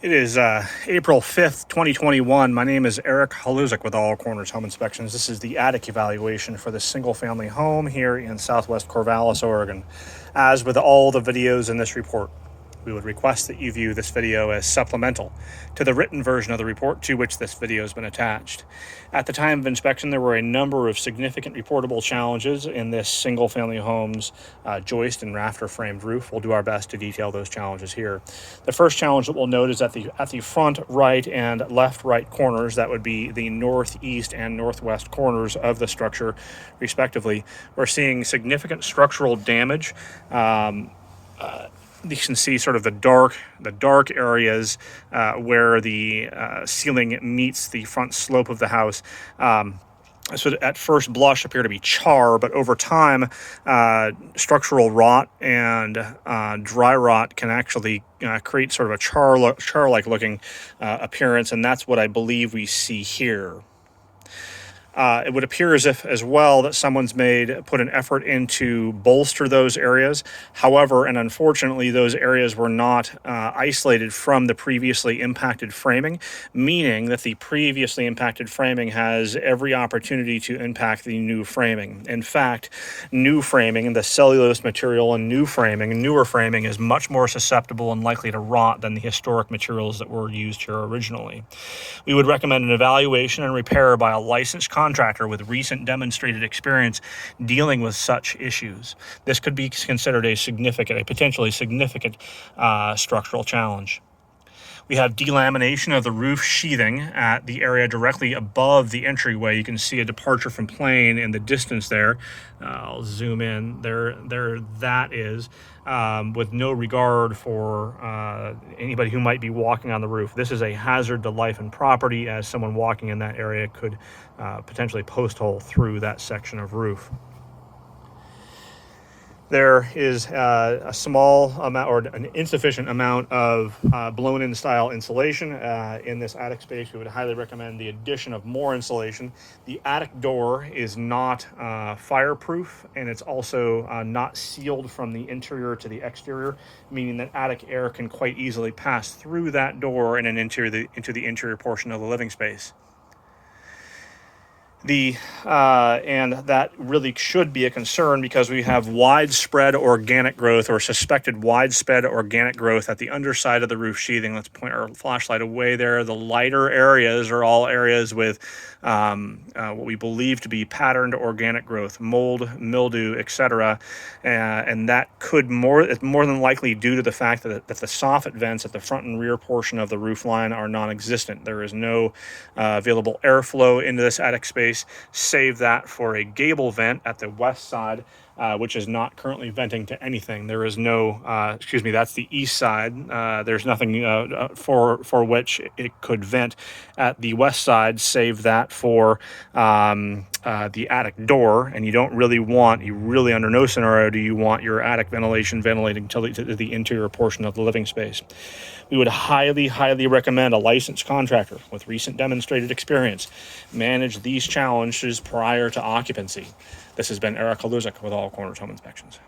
It is April 5th, 2021. My name is Eric Haluzik with All Corners Home Inspections. This is the attic evaluation for this single-family home here in southwest Corvallis, Oregon. As with all the videos in this report, we would request that you view this video as supplemental to the written version of the report to which this video has been attached. At the time of inspection, there were a number of significant reportable challenges in this single-family home's joist and rafter framed roof. We'll do our best to detail those challenges here. The first challenge that we'll note is at the front right and left right corners, that would be the northeast and northwest corners of the structure, respectively. We're seeing significant structural damage. You can see sort of the dark areas where the ceiling meets the front slope of the house. So at first blush appear to be char, but over time, structural rot and dry rot can actually create sort of a char-like looking appearance, and that's what I believe we see here. It would appear as well that someone's put an effort into bolster those areas. However, and unfortunately, those areas were not isolated from the previously impacted framing, meaning that the previously impacted framing has every opportunity to impact the new framing. In fact, new framing, the cellulose material in newer framing is much more susceptible and likely to rot than the historic materials that were used here originally. We would recommend an evaluation and repair by a licensed contractor with recent demonstrated experience dealing with such issues. This could be considered a potentially significant structural challenge. We have delamination of the roof sheathing at the area directly above the entryway. You can see a departure from plane in the distance there. I'll zoom in. There that is, with no regard for anybody who might be walking on the roof. This is a hazard to life and property, as someone walking in that area could potentially post hole through that section of roof. There is a small amount or an insufficient amount of blown-in style insulation in this attic space. We would highly recommend the addition of more insulation. The attic door is not fireproof, and it's also not sealed from the interior to the exterior, meaning that attic air can quite easily pass through that door and into the interior portion of the living space. And that really should be a concern because we have widespread organic growth or suspected widespread organic growth at the underside of the roof sheathing. Let's point our flashlight away there. The lighter areas are all areas with what we believe to be patterned organic growth, mold, mildew, etc. And that could it's more than likely due to the fact that the soffit vents at the front and rear portion of the roof line are non-existent. There is no available airflow into this attic space, save that for a gable vent at the west side, which is not currently venting to anything. There is no, that's the east side. There's nothing for which it could vent at the west side, save that for the attic door. And under no scenario do you want your attic ventilating to the interior portion of the living space. We would highly recommend a licensed contractor with recent demonstrated experience manage these challenges prior to occupancy. This has been Eric Haluzik with All Corners Home Inspections.